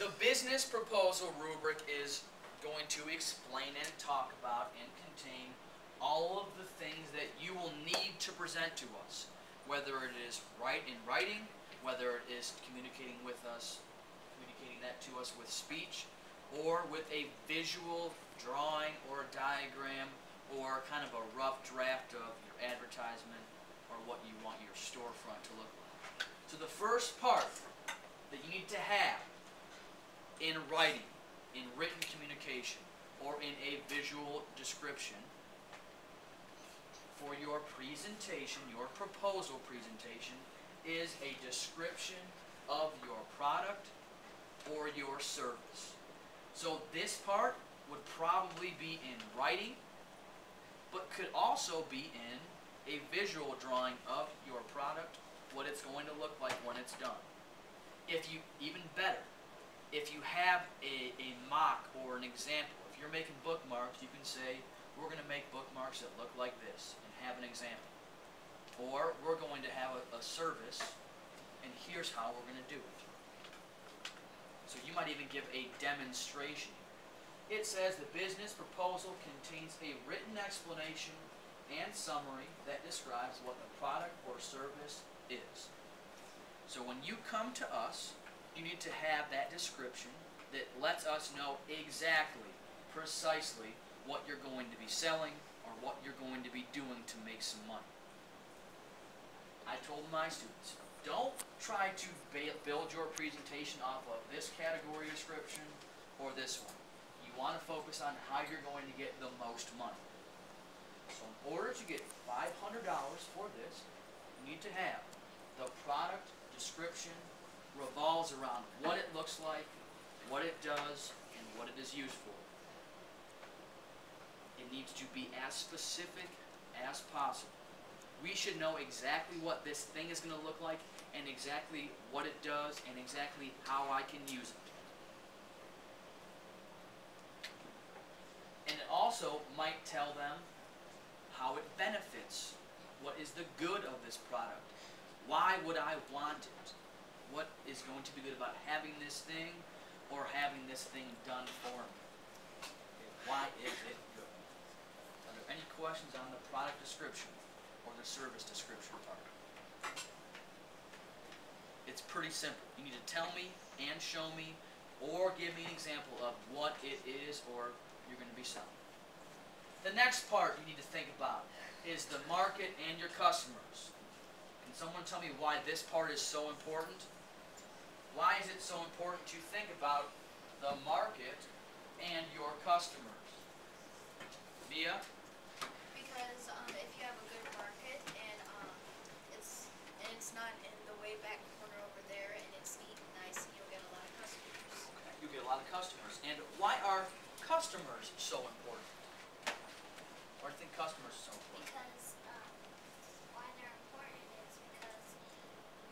The business proposal rubric is going to explain and talk about and contain all of the things that you will need to present to us, whether it is in writing, whether it is communicating that to us with speech, or with a visual drawing or a diagram, or kind of a rough draft of your advertisement or what you want your storefront to look like. So the first part that you need to have in writing, in written communication, or in a visual description for your presentation, your proposal presentation, is a description of your product or your service. So this part would probably be in writing, but could also be in a visual drawing of your product, what it's going to look like when it's done. Even better, if you have a mock or an example, if you're making bookmarks, you can say, we're going to make bookmarks that look like this, and have an example. Or we're going to have a service, and here's how we're going to do it. So you might even give a demonstration. It says the business proposal contains a written explanation and summary that describes what the product or service is. So when you come to us, you need to have that description that lets us know exactly, precisely, what you're going to be selling or what you're going to be doing to make some money. I told my students, don't try to build your presentation off of this category description or this one. You want to focus on how you're going to get the most money. So in order to get $500 for this, you need to have the product description revolves around what it looks like, what it does, and what it is used for. It needs to be as specific as possible. We should know exactly what this thing is going to look like, and exactly what it does, and exactly how I can use it. And it also might tell them how it benefits. What is the good of this product? Why would I want it? What is going to be good about having this thing or having this thing done for me? Okay, why is it good? Are there any questions on the product description or the service description part? It's pretty simple. You need to tell me and show me or give me an example of what it is or you're going to be selling. The next part you need to think about is the market and your customers. Can someone tell me why this part is so important? Why is it so important to think about the market and your customers? Mia? Because if you have a good market and it's not in the way back corner over there and it's neat and nice, you'll get a lot of customers. Okay, you'll get a lot of customers. And why are customers so important? Why do you think customers are so important? Because why they're important is because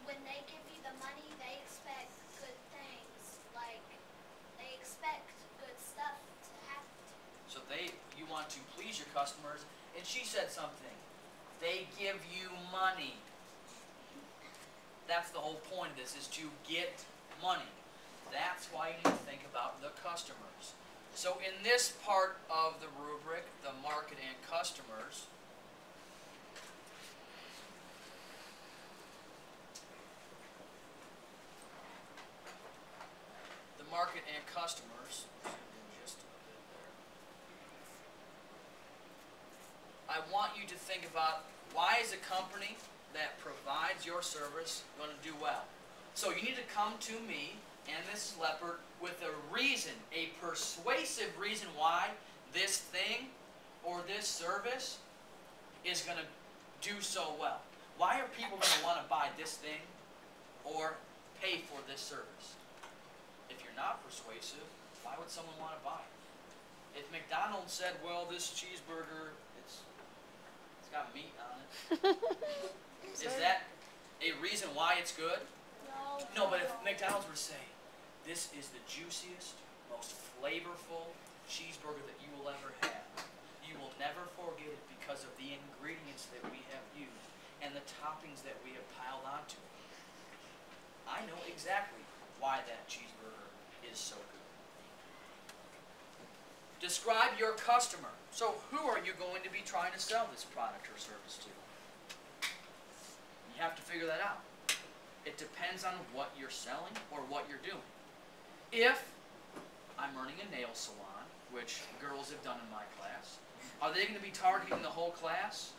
when they give you the money, they expect good things. Like, they expect good stuff to happen. So you want to please your customers, and she said something. They give you money. That's the whole point of this, is to get money. That's why you need to think about the customers. So in this part of the rubric, the market and customers, market and customers, just a bit there. I want you to think about, why is a company that provides your service going to do well? So you need to come to me and Mrs. Leopard with a reason, a persuasive reason why this thing or this service is going to do so well. Why are people going to want to buy this thing or pay for this service? If you're not persuasive, why would someone want to buy it? If McDonald's said, well, this cheeseburger, it's got meat on it, is that a reason why it's good? No, but if McDonald's were to say, this is the juiciest, most flavorful cheeseburger that you will ever have, you will never forget it because of the ingredients that we have used and the toppings that we have piled onto it. I know exactly why that cheeseburger is so good. Describe your customer. So who are you going to be trying to sell this product or service to? You have to figure that out. It depends on what you're selling or what you're doing. If I'm running a nail salon, which girls have done in my class, are they going to be targeting the whole class?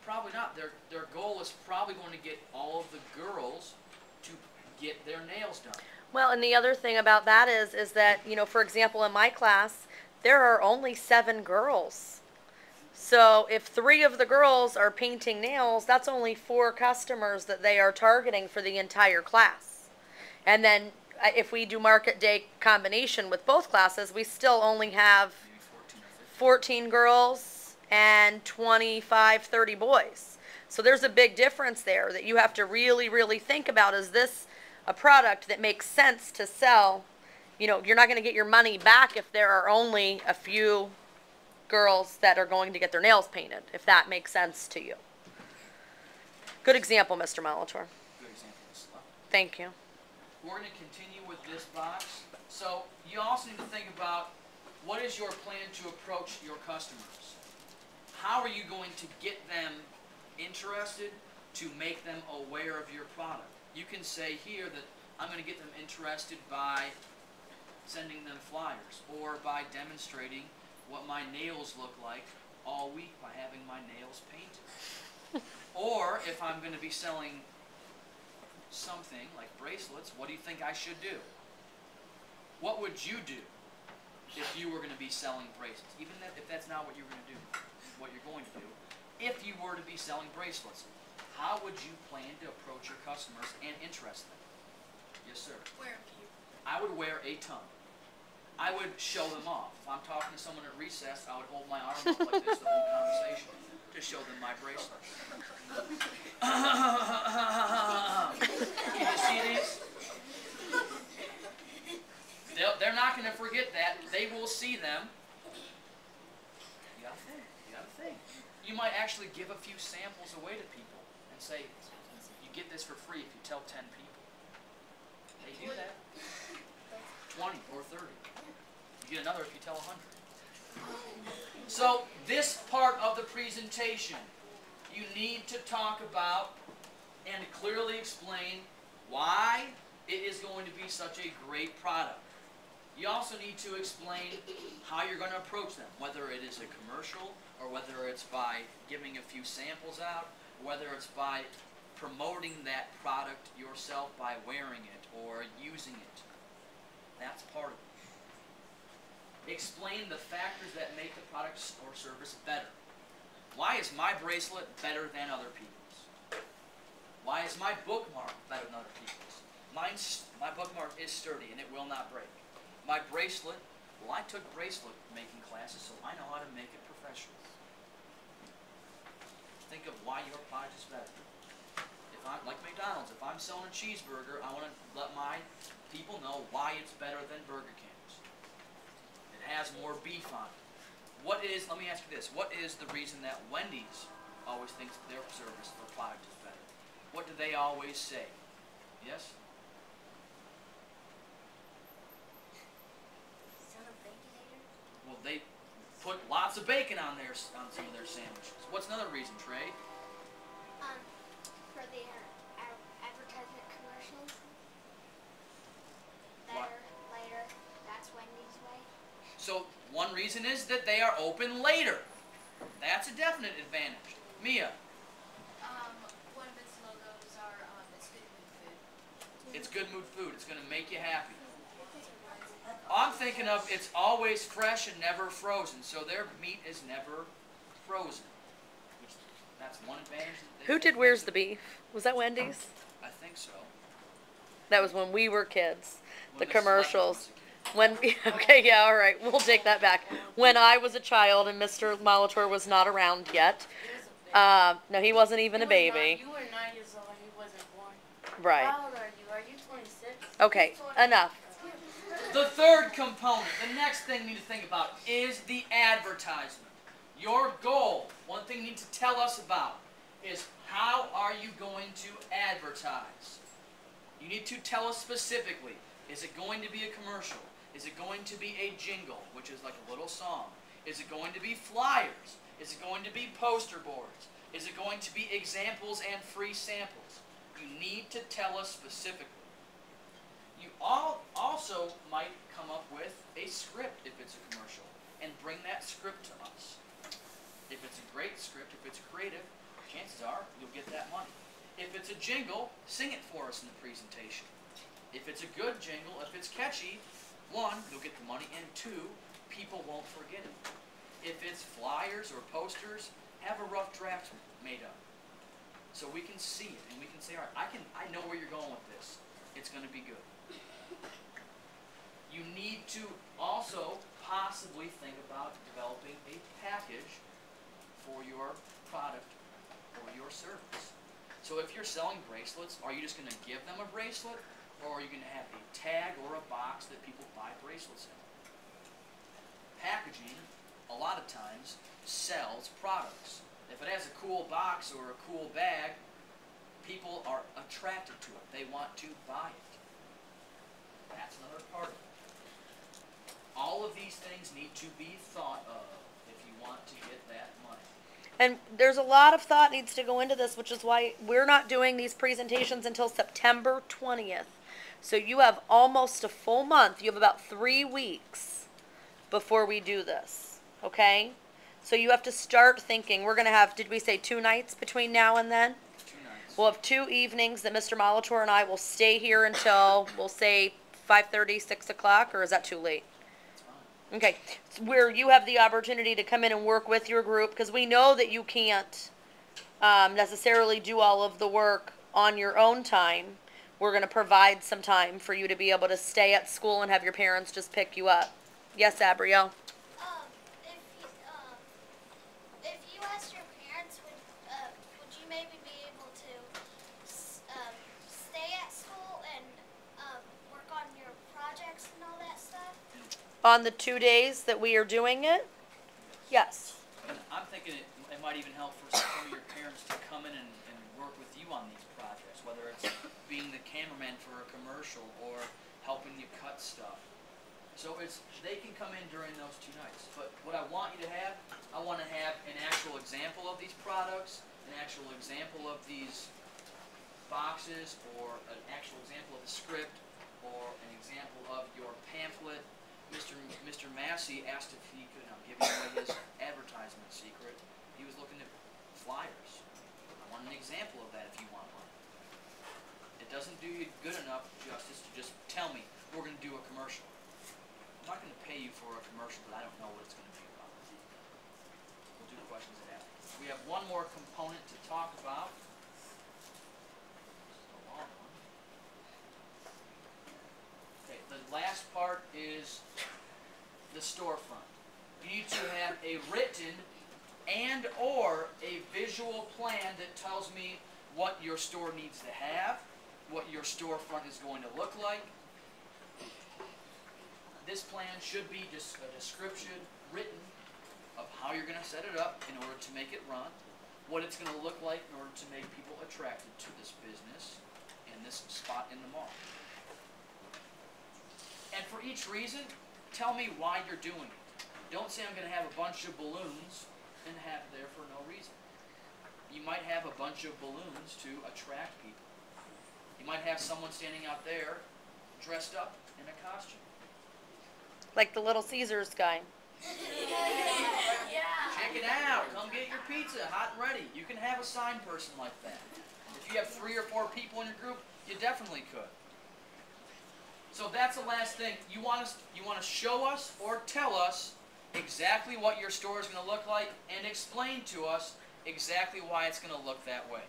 Probably not. Their goal is probably going to get all of the girls to get their nails done. Well, and the other thing about that is that, you know, for example, in my class, there are only 7 girls. So if 3 of the girls are painting nails, that's only 4 customers that they are targeting for the entire class. And then if we do market day combination with both classes, we still only have Maybe 14 girls and 25, 30 boys. So there's a big difference there that you have to really, really think about. Is this a product that makes sense to sell? You know, you're not going to get your money back if there are only a few girls that are going to get their nails painted, if that makes sense to you. Good example, Mr. Molitor. Good example, Ms. Love. Thank you. We're going to continue with this box. So you also need to think about, what is your plan to approach your customers? How are you going to get them interested, to make them aware of your product? You can say here that I'm going to get them interested by sending them flyers, or by demonstrating what my nails look like all week by having my nails painted. Or if I'm going to be selling something like bracelets, what do you think I should do? What would you do if you were going to be selling bracelets? Even if that's not what you're going to do, what you're going to do. If you were to be selling bracelets, how would you plan to approach your customers and interest them? Yes, sir. Wear a few. I would wear a ton. I would show them off. If I'm talking to someone at recess, I would hold my arm up like this the whole conversation to show them my bracelet. Can you see these? They're not going to forget that. They will see them. You gotta think. You gotta think. You might actually give a few samples away to people and say, you get this for free if you tell 10 people. They do that. 20 or 30. You get another if you tell 100. So this part of the presentation, you need to talk about and clearly explain why it is going to be such a great product. You also need to explain how you're going to approach them, whether it is a commercial or whether it's by giving a few samples out, whether it's by promoting that product yourself by wearing it or using it. That's part of it. Explain the factors that make the product or service better. Why is my bracelet better than other people's? Why is my bookmark better than other people's? My bookmark is sturdy and it will not break. My bracelet, well, I took bracelet making classes, so I know how to make it professional. Think of why your product is better. If I'm like McDonald's, if I'm selling a cheeseburger, I want to let my people know why it's better than Burger King's. It has more beef on it. What is, let me ask you this, what is the reason that Wendy's always thinks their service or product is better? What do they always say? Yes? Well, they put lots of bacon on some of their sandwiches. What's another reason, Trey? For their advertisement commercials. What? Better, later, that's Wendy's way. So one reason is that they are open later. That's a definite advantage. Mia, One of its logos are, it's good food. it's good mood food. It's going to make you happy. I'm thinking of it's always fresh and never frozen, so their meat is never frozen. Which, that's one advantage. That Who did Where's the Beef? Was that Wendy's? I think so. That was when we were kids. When The Mrs. Levin commercials. was a kid. When okay, yeah, all right, we'll take that back. When I was a child and Mr. Molitor was not around yet. No, he wasn't even a baby. You were 9 years old when he wasn't born. Right. How old are you? Are you 26? Okay, enough. The third component, the next thing you need to think about, is the advertisement. Your goal, one thing you need to tell us about, is how are you going to advertise? You need to tell us specifically. Is it going to be a commercial? Is it going to be a jingle, which is like a little song? Is it going to be flyers? Is it going to be poster boards? Is it going to be examples and free samples? You need to tell us specifically. You also might come up with a script if it's a commercial and bring that script to us. If it's a great script, if it's creative, chances are you'll get that money. If it's a jingle, sing it for us in the presentation. If it's a good jingle, if it's catchy, one, you'll get the money, and two, people won't forget it. If it's flyers or posters, have a rough draft made up so we can see it and we can say, all right, I know where you're going with this. It's going to be good. You need to also possibly think about developing a package for your product or your service. So if you're selling bracelets, are you just going to give them a bracelet, or are you going to have a tag or a box that people buy bracelets in? Packaging, a lot of times, sells products. If it has a cool box or a cool bag, people are attracted to it. They want to buy it. That's another part of it. All of these things need to be thought of if you want to get that money. And there's a lot of thought needs to go into this, which is why we're not doing these presentations until September 20th. So you have almost a full month. You have about 3 weeks before we do this, okay? So you have to start thinking. We're going to have, did we say 2 nights between now and then? 2 nights. We'll have 2 evenings that Mr. Molitor and I will stay here until, we'll say 5:30, 6 o'clock, or is that too late? That's fine. Okay, where you have the opportunity to come in and work with your group, because we know that you can't necessarily do all of the work on your own time. We're going to provide some time for you to be able to stay at school and have your parents just pick you up. Yes, Abrielle? If you asked your parents, would you maybe be able to stay at school and work on your projects and all that stuff? On the 2 days that we are doing it? Yes. And I'm thinking it might even help for some of your parents to come in and work with you on these projects, whether it's being the cameraman for a commercial or helping you cut stuff. So they can come in during those 2 nights. But what I want you to have, I want to have an actual example of these products, an actual example of these boxes, or an actual example of the script, or an example of your pamphlet. Mr. Massey asked if he could, I'm giving away his advertisement secret, he was looking at flyers. I want an example of that if you want one. It doesn't do you good enough justice to just tell me, we're going to do a commercial. I'm not going to pay you for a commercial that I don't know what it's going to be about. We'll do questions at that. We have one more component to talk about. This is a long one. Okay, the last part is the storefront. You need to have a written and or a visual plan that tells me what your store needs to have, what your storefront is going to look like. This plan should be just a description written of how you're going to set it up in order to make it run, what it's going to look like in order to make people attracted to this business and this spot in the mall. And for each reason, tell me why you're doing it. Don't say I'm going to have a bunch of balloons and have it there for no reason. You might have a bunch of balloons to attract people. You might have someone standing out there dressed up in a costume. Like the Little Caesars guy. Yeah. Check it out. Come get your pizza, hot and ready. You can have a sign person like that. If you have 3 or 4 people in your group, you definitely could. So that's the last thing. You want to show us or tell us exactly what your store is going to look like and explain to us exactly why it's going to look that way.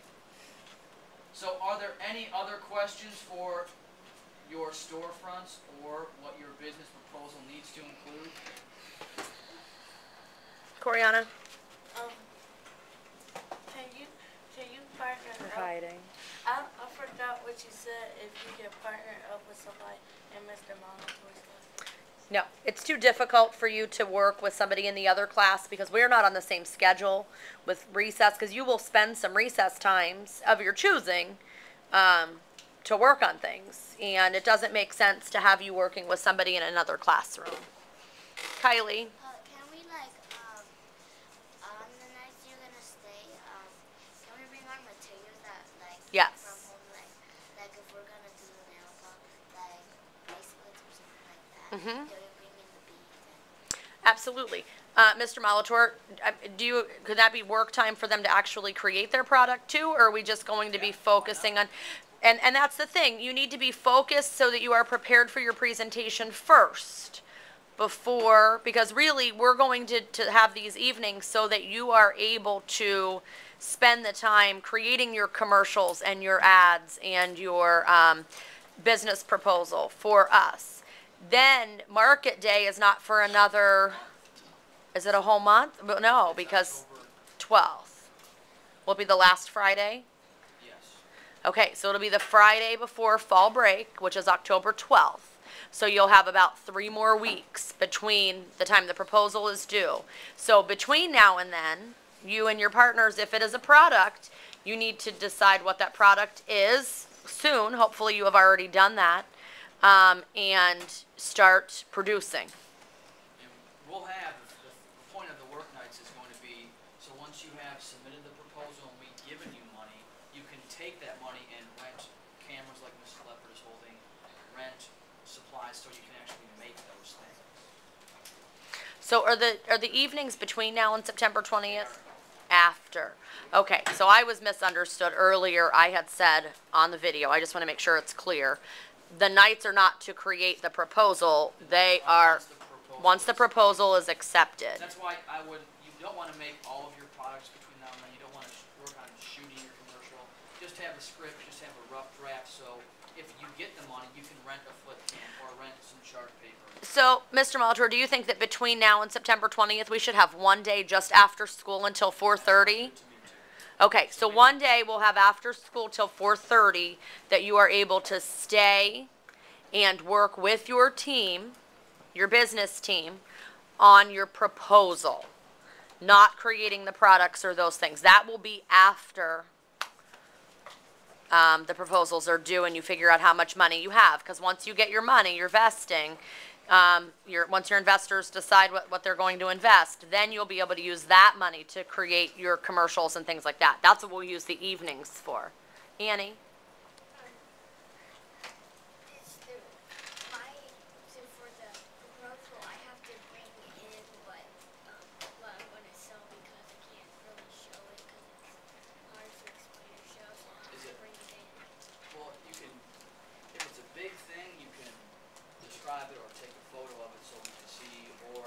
So are there any other questions for your storefronts or what your business proposal needs to include? Coriana? Can you partner We're up? hiding. I forgot what you said, if you can partner up with somebody in Mr. Molitor's class. No, it's too difficult for you to work with somebody in the other class because we're not on the same schedule with recess, because you will spend some recess times of your choosing to work on things, and it doesn't make sense to have you working with somebody in another classroom. Kylie? Can we on the nights you're gonna stay, can we bring our materials that Yes. from home, like if we're gonna do the nail club, like bracelets or something like that? Mhm. Yeah, we bring in the beads and Absolutely. Mr. Molitor, could that be work time for them to actually create their product too, or are we just going to be Yeah, why focusing not? on, and that's the thing, you need to be focused so that you are prepared for your presentation first, before, because really, we're going to have these evenings so that you are able to spend the time creating your commercials and your ads and your business proposal for us. Then market day is not for another, is it a whole month? But no, It's because October, 12th will be the last Friday. yes. Okay, so it'll be the Friday before fall break, which is October 12th. So you'll have about 3 more weeks between the time the proposal is due. So between now and then, you and your partners, if it is a product, you need to decide what that product is soon. Hopefully you have already done that, and start producing. And we'll have, the point of the work nights is going to be, so once you have submitted the proposal and we've given you money, you can take that money and rent cameras like Mrs. Leopard is holding, rent supplies so you can actually make those things. So are the evenings between now and September 20th? After. Okay, so I was misunderstood earlier. I had said on the video, I just want to make sure it's clear. The nights are not to create the proposal. They are once the proposal is accepted. That's why you don't want to make all of your products between now and then. You don't want to work on shooting your commercial. Just have a script, just have a rough draft, so if you get the money, you can rent a flip cam or rent some chart paper. So, Mr. Molitor, do you think that between now and September 20th, we should have one day just after school until 4:30? Good to me too. Okay, so one day we'll have after school till 4:30 that you are able to stay and work with your team, your business team, on your proposal, not creating the products or those things. That will be after the proposals are due and you figure out how much money you have. Because once you get your money, you're vesting, once your investors decide what they're going to invest, then you'll be able to use that money to create your commercials and things like that. That's what we'll use the evenings for. Annie? So for the proposal, I have to bring in what I'm going to sell because I can't really show it because it's hard to explain or show, so I have Is to it- bring it in. Well, you can, if it's a big thing, you can describe it or take a photo of it so we can see, or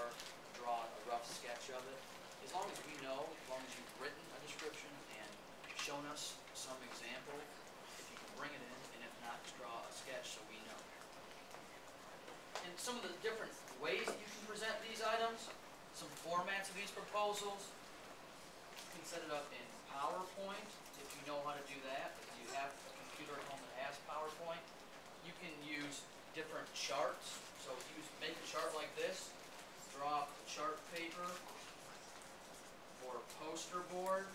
draw a rough sketch of it. As long as we know, as long as you've written a description and shown us some example, if you can bring it in, and if not, just draw a sketch so we know. And some of the different ways that you can present these items, some formats of these proposals, you can set it up in PowerPoint, if you know how to do that. If you have a computer at home that has PowerPoint, you can use different charts. So make a chart like this, draw chart paper or poster board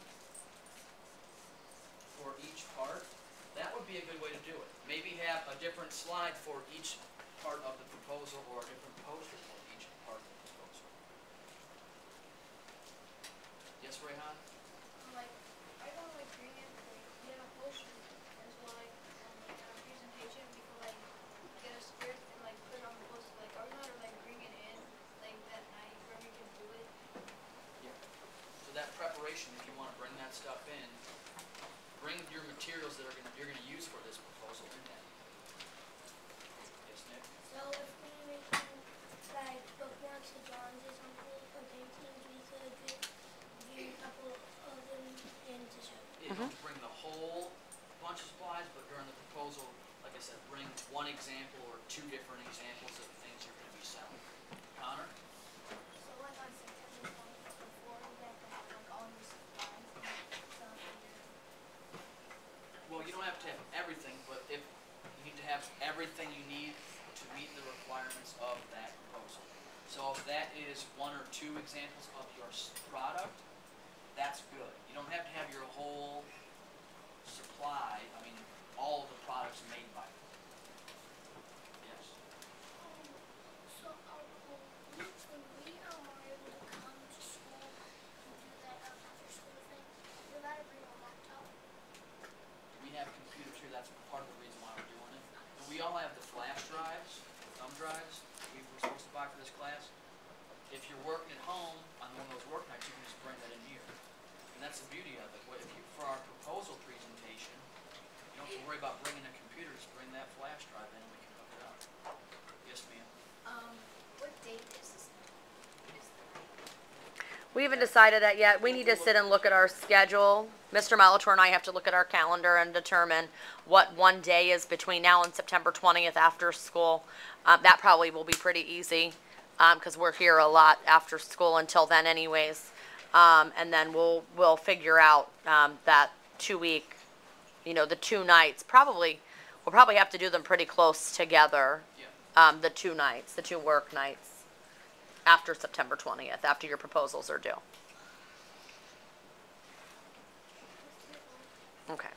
for each part. That would be a good way to do it. Maybe have a different slide for each part of the proposal or a different poster for each part of the proposal. Yes, Rayhan? Like, I don't like bring in, get a poster as well, like a presentation, we can like get a script and like put it on the poster, like, are we not like bring it in, like that night where we can do it? Yeah. So that preparation, if you want to bring that stuff in, bring your materials that you're gonna use for this proposal in that. Yes, Nick? So if we making like bookmarks or drawings or something or paintings, we could give you a couple of them in to show. Yeah, don't bring the whole bunch of supplies, but during the proposal, like I said, bring one example or 2 different examples of things you're gonna be selling. Connor? So like on September 20th before, we have to have like all new supplies and stuff and then. Well, you don't have to have everything, but if you need to have everything you need to meet the requirements of that proposal. So if that is 1 or 2 examples of your product, that's good. You don't have to have your whole supply, I mean, all of the products made by them. Yes. So when we are able to come to school and do that after school thing, we gotta bring a laptop. We have computers here, that's part of the reason why we're doing it. And we all have the flash drives, thumb drives, we were supposed to buy for this class. If you're working at home on one of those work nights, you can just bring that in here. And that's the beauty of it. If you, for our proposal presentation, you don't have to worry about bringing a computer, just bring that flash drive in and we can hook it up. Yes, ma'am? What date is this? We haven't decided that yet. We need to sit and look at our schedule. Mr. Molitor and I have to look at our calendar and determine what one day is between now and September 20th after school. That probably will be pretty easy, because we're here a lot after school until then anyways. And then we'll figure out that 2 week, the 2 nights. We'll probably have to do them pretty close together. Yeah. The 2 nights, the 2 work nights after September 20th, after your proposals are due. Okay.